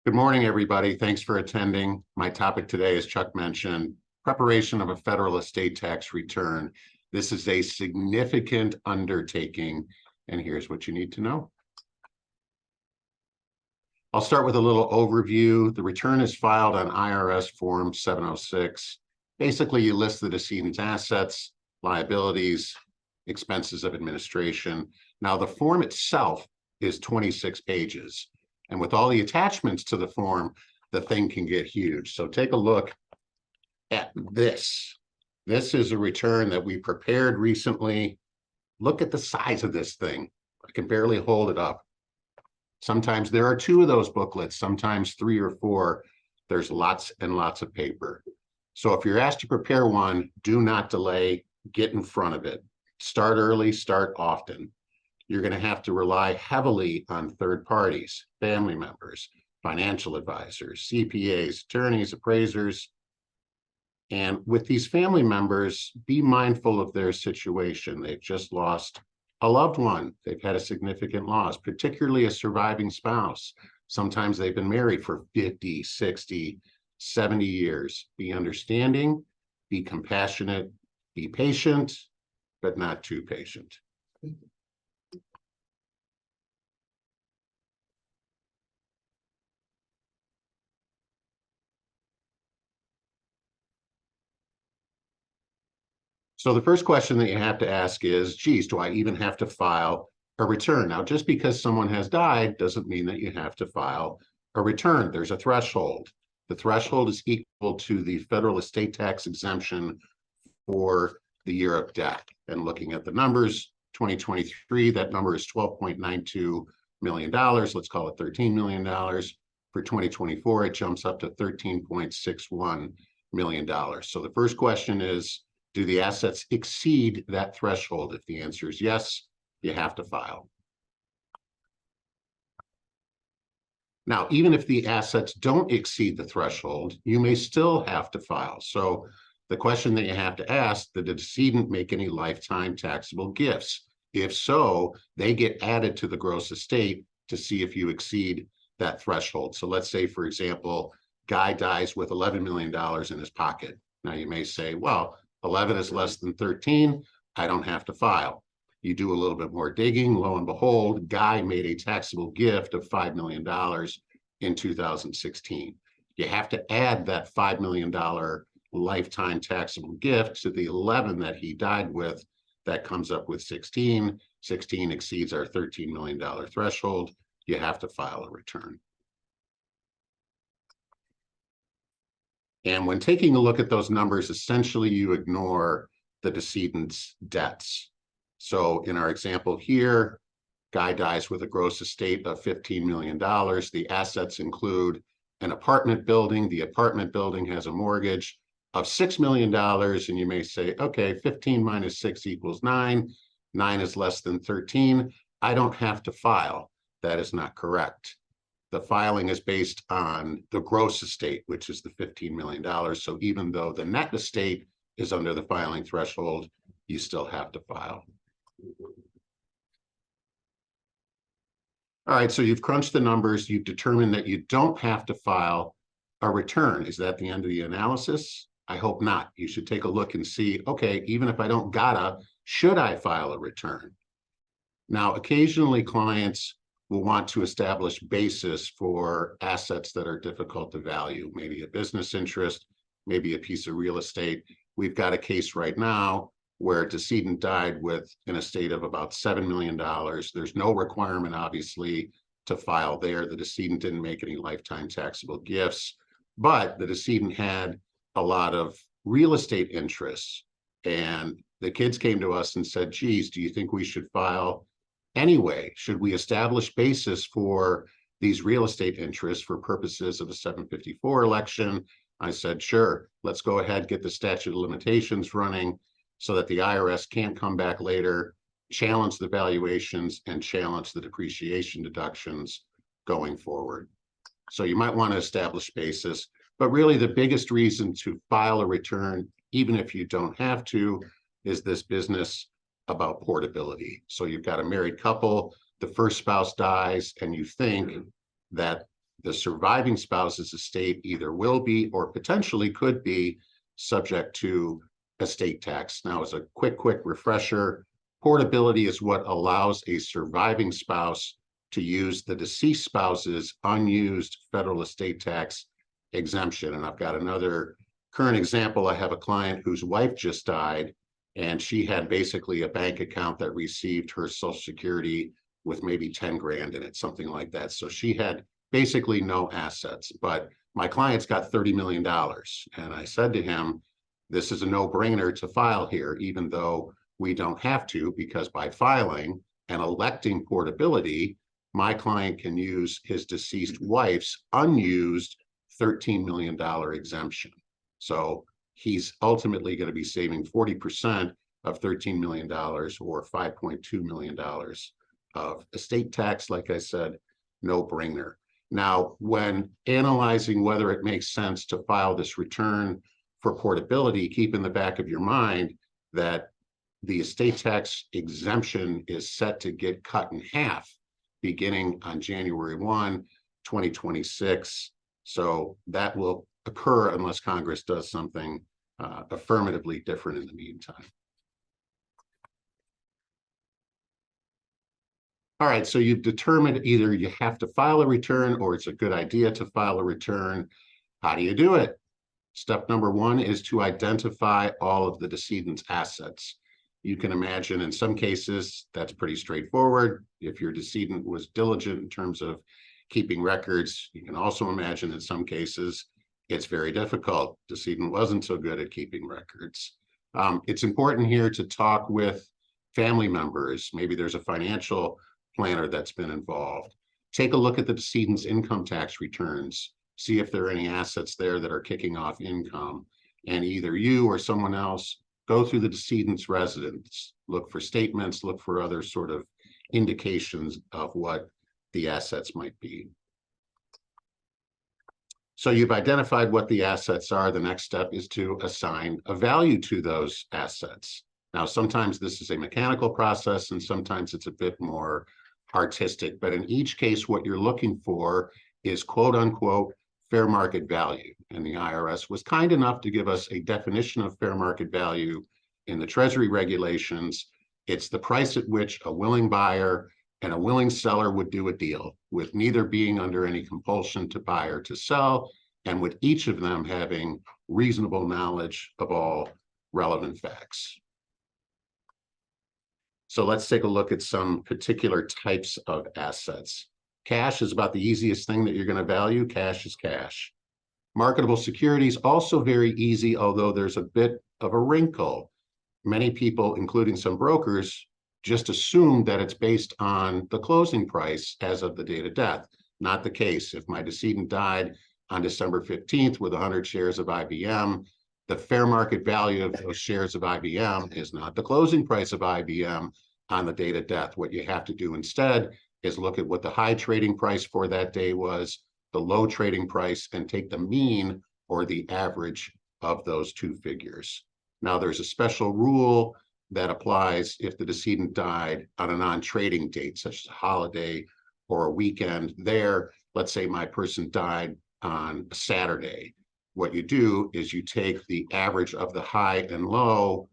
Good morning, everybody. Thanks for attending. My topic today, as Chuck mentioned, preparation of a federal estate tax return. This is a significant undertaking, and here's what you need to know. I'll start with a little overview. The return is filed on IRS Form 706. Basically, you list the decedent's assets, liabilities, expenses of administration. Now, the form itself is 26 pages. And with all the attachments to the form, the thing can get huge. So take a look at this. This is a return that we prepared recently. Look at the size of this thing. I can barely hold it up. Sometimes there are two of those booklets, sometimes three or four. There's lots and lots of paper. So if you're asked to prepare one, do not delay, get in front of it. Start early, start often. You're going to have to rely heavily on third parties, family members, financial advisors, CPAs, attorneys, appraisers. And with these family members, be mindful of their situation. They've just lost a loved one. They've had a significant loss, particularly a surviving spouse. Sometimes they've been married for 50, 60, 70 years. Be understanding, be compassionate, be patient, but not too patient. So the first question that you have to ask is, geez, do I even have to file a return? Now, just because someone has died doesn't mean that you have to file a return. There's a threshold. The threshold is equal to the federal estate tax exemption for the year of death. And looking at the numbers, 2023, that number is $12.92 million. Let's call it $13 million. For 2024, it jumps up to $13.61 million. So the first question is, do the assets exceed that threshold? If the answer is yes, you have to file. Now, even if the assets don't exceed the threshold, you may still have to file. So the question that you have to ask, did the decedent make any lifetime taxable gifts? If so, they get added to the gross estate to see if you exceed that threshold. So let's say, for example, guy dies with $11 million in his pocket. Now you may say, well, 11 is less than 13, I don't have to file. You do a little bit more digging, lo and behold, guy made a taxable gift of $5 million in 2016. You have to add that $5 million lifetime taxable gift to the 11 that he died with. That comes up with 16. 16 exceeds our $13 million threshold. You have to file a return. And when taking a look at those numbers, essentially you ignore the decedent's debts. So in our example here, guy dies with a gross estate of $15 million. The assets include an apartment building. The apartment building has a mortgage of $6 million. And you may say, okay, 15 minus 6 equals 9. 9 is less than 13. I don't have to file. That is not correct. The filing is based on the gross estate, which is the $15 million. So even though the net estate is under the filing threshold, you still have to file. All right, so you've crunched the numbers. You've determined that you don't have to file a return. Is that the end of the analysis? I hope not. You should take a look and see, okay, even if I don't gotta, should I file a return? Now, occasionally clients will want to establish basis for assets that are difficult to value, maybe a business interest, maybe a piece of real estate. We've got a case right now where a decedent died with an estate of about $7 million. There's no requirement, obviously, to file there. The decedent didn't make any lifetime taxable gifts, but the decedent had a lot of real estate interests. And the kids came to us and said, geez, do you think we should file anyway? Should we establish basis for these real estate interests for purposes of a 754 election? I said, sure, let's go ahead, get the statute of limitations running so that the IRS can't come back later, challenge the valuations, and challenge the depreciation deductions going forward. So you might want to establish basis, but really the biggest reason to file a return, even if you don't have to, is this business about portability. So you've got a married couple, the first spouse dies, and you think that the surviving spouse's estate either will be or potentially could be subject to estate tax. Now, as a quick refresher, portability is what allows a surviving spouse to use the deceased spouse's unused federal estate tax exemption. And I've got another current example. I have a client whose wife just died, and she had basically a bank account that received her Social Security with maybe 10 grand in it, something like that. So she had basically no assets, but my client's got $30 million. And I said to him, this is a no-brainer to file here, even though we don't have to, because by filing and electing portability, my client can use his deceased wife's unused $13 million exemption. So he's ultimately going to be saving 40% of $13 million or $5.2 million of estate tax. Like I said, no brainer. Now, when analyzing whether it makes sense to file this return for portability, keep in the back of your mind that the estate tax exemption is set to get cut in half beginning on January 1, 2026. So that will occur unless Congress does something affirmatively different in the meantime. All right, so you've determined either you have to file a return or it's a good idea to file a return. How do you do it? Step number one is to identify all of the decedent's assets. You can imagine in some cases that's pretty straightforward. If your decedent was diligent in terms of keeping records, you can also imagine in some cases it's very difficult. Decedent wasn't so good at keeping records. It's important here to talk with family members. Maybe there's a financial planner that's been involved. Take a look at the decedent's income tax returns. See if there are any assets there that are kicking off income. And either you or someone else go through the decedent's residence, look for statements, look for other sort of indications of what the assets might be. So you've identified what the assets are. The next step is to assign a value to those assets. Now, sometimes this is a mechanical process and sometimes it's a bit more artistic, but in each case, what you're looking for is quote unquote fair market value. And the IRS was kind enough to give us a definition of fair market value in the Treasury regulations. It's the price at which a willing buyer and a willing seller would do a deal, with neither being under any compulsion to buy or to sell, and with each of them having reasonable knowledge of all relevant facts. So let's take a look at some particular types of assets. Cash is about the easiest thing that you're going to value. Cash is cash. Marketable securities, also very easy, although there's a bit of a wrinkle. Many people, including some brokers, just assume that it's based on the closing price as of the date of death. Not the case. If my decedent died on December 15th with 100 shares of IBM, the fair market value of those shares of IBM is not the closing price of IBM on the date of death. What you have to do instead is look at what the high trading price for that day was, the low trading price, and take the mean or the average of those two figures. Now, there's a special rule that applies if the decedent died on a non-trading date, such as a holiday or a weekend. There, let's say my person died on a Saturday. What you do is you take the average of the high and low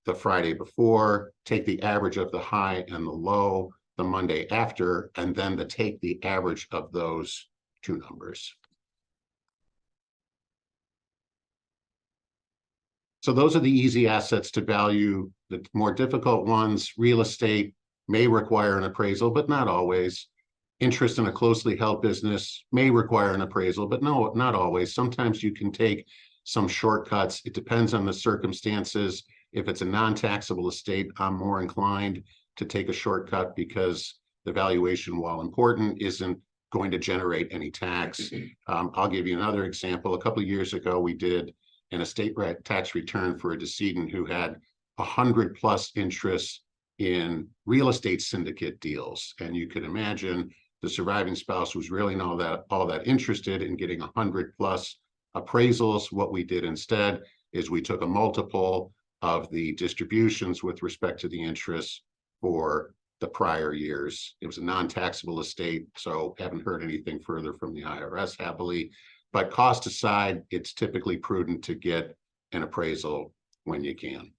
the Friday before, take the average of the high and the low the Monday after, and then take the average of those two numbers. So those are the easy assets to value. The more difficult ones, real estate, may require an appraisal, but not always. Interest in a closely held business may require an appraisal, but no, not always. Sometimes you can take some shortcuts. It depends on the circumstances. If it's a non-taxable estate, I'm more inclined to take a shortcut because the valuation, while important, isn't going to generate any tax. I'll give you another example. A couple of years ago, we did an estate tax return for a decedent who had 100+ interests in real estate syndicate deals. And you could imagine the surviving spouse was really not all that interested in getting 100+ appraisals. What we did instead is we took a multiple of the distributions with respect to the interests for the prior years. It was a non-taxable estate, so haven't heard anything further from the IRS happily. But cost aside, it's typically prudent to get an appraisal when you can.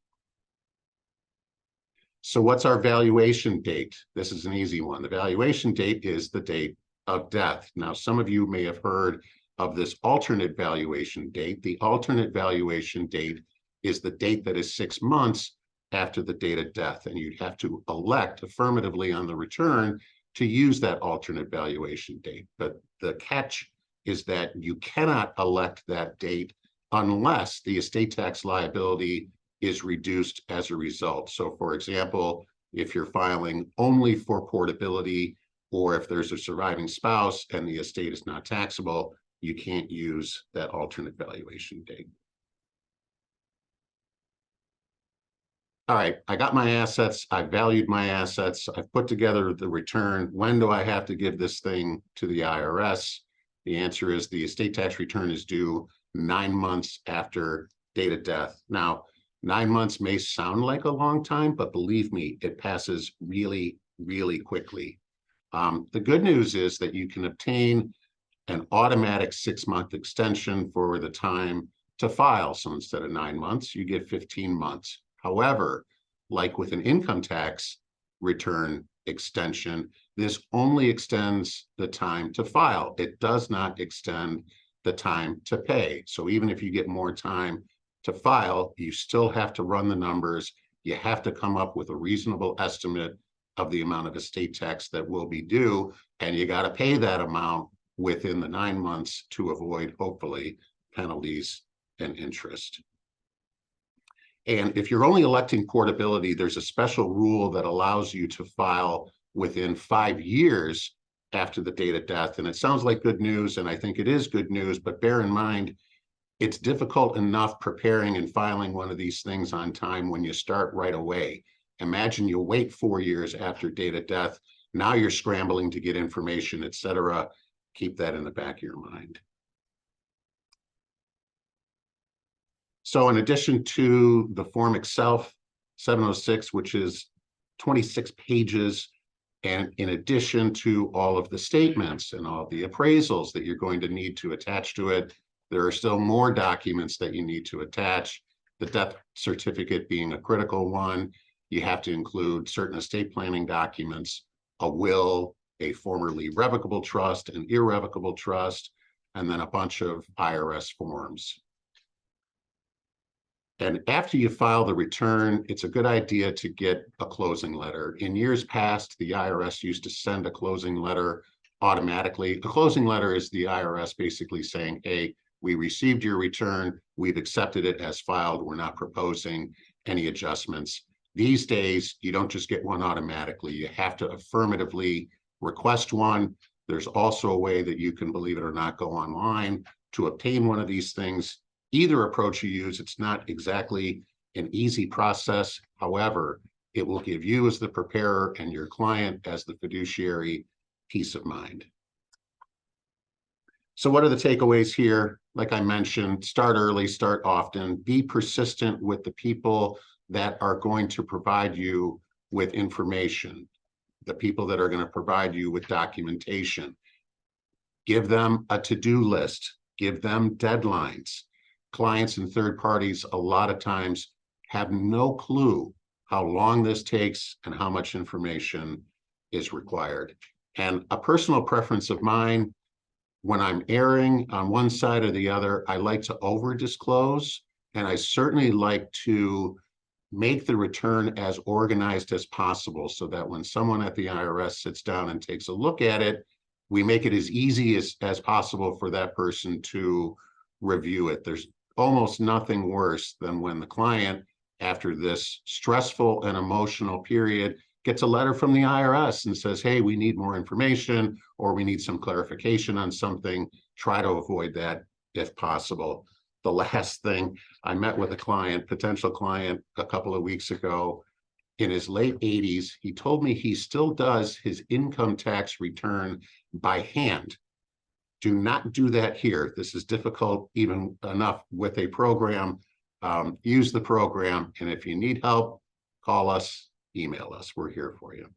So what's our valuation date? This is an easy one. The valuation date is the date of death. Now, some of you may have heard of this alternate valuation date. The alternate valuation date is the date that is 6 months after the date of death, and you'd have to elect affirmatively on the return to use that alternate valuation date. But the catch is that you cannot elect that date unless the estate tax liability is reduced as a result. So for example, if you're filing only for portability, or if there's a surviving spouse and the estate is not taxable, you can't use that alternate valuation date. All right, I got my assets, I valued my assets, I've put together the return. When do I have to give this thing to the IRS? The answer is the estate tax return is due 9 months after date of death. Now, 9 months may sound like a long time, but believe me, it passes really, really quickly. The good news is that you can obtain an automatic 6-month extension for the time to file. So instead of 9 months, you get 15 months. However, like with an income tax return extension, this only extends the time to file. It does not extend the time to pay. So even if you get more time to file, you still have to run the numbers. You have to come up with a reasonable estimate of the amount of estate tax that will be due, and you got to pay that amount within the 9 months to avoid, hopefully, penalties and interest. And if you're only electing portability, there's a special rule that allows you to file within 5 years after the date of death. And it sounds like good news, and I think it is good news, but bear in mind, it's difficult enough preparing and filing one of these things on time when you start right away. Imagine you wait 4 years after date of death. Now you're scrambling to get information, et cetera. Keep that in the back of your mind. So in addition to the form itself, 706, which is 26 pages, and in addition to all of the statements and all the appraisals that you're going to need to attach to it, there are still more documents that you need to attach, the death certificate being a critical one. You have to include certain estate planning documents, a will, a formerly revocable trust, an irrevocable trust, and then a bunch of IRS forms. And after you file the return, it's a good idea to get a closing letter. In years past, the IRS used to send a closing letter automatically. A closing letter is the IRS basically saying, hey, we received your return, we've accepted it as filed, we're not proposing any adjustments. These days, you don't just get one automatically. You have to affirmatively request one. There's also a way that you can, believe it or not, go online to obtain one of these things. Either approach you use, it's not exactly an easy process. However, it will give you as the preparer and your client as the fiduciary peace of mind. So what are the takeaways here? Like I mentioned, start early, start often, be persistent with the people that are going to provide you with information, the people that are going to provide you with documentation. Give them a to-do list, give them deadlines. Clients and third parties a lot of times have no clue how long this takes and how much information is required. And a personal preference of mine, when I'm erring on one side or the other, I like to over-disclose, and I certainly like to make the return as organized as possible so that when someone at the IRS sits down and takes a look at it, we make it as easy as possible for that person to review it. There's almost nothing worse than when the client, after this stressful and emotional period, gets a letter from the IRS and says, hey, we need more information, or we need some clarification on something. Try to avoid that if possible. The last thing, I met with a client, potential client, a couple of weeks ago. In his late 80s, he told me he still does his income tax return by hand. Do not do that here. This is difficult even enough with a program. Use the program, and if you need help, call us, email us. We're here for you.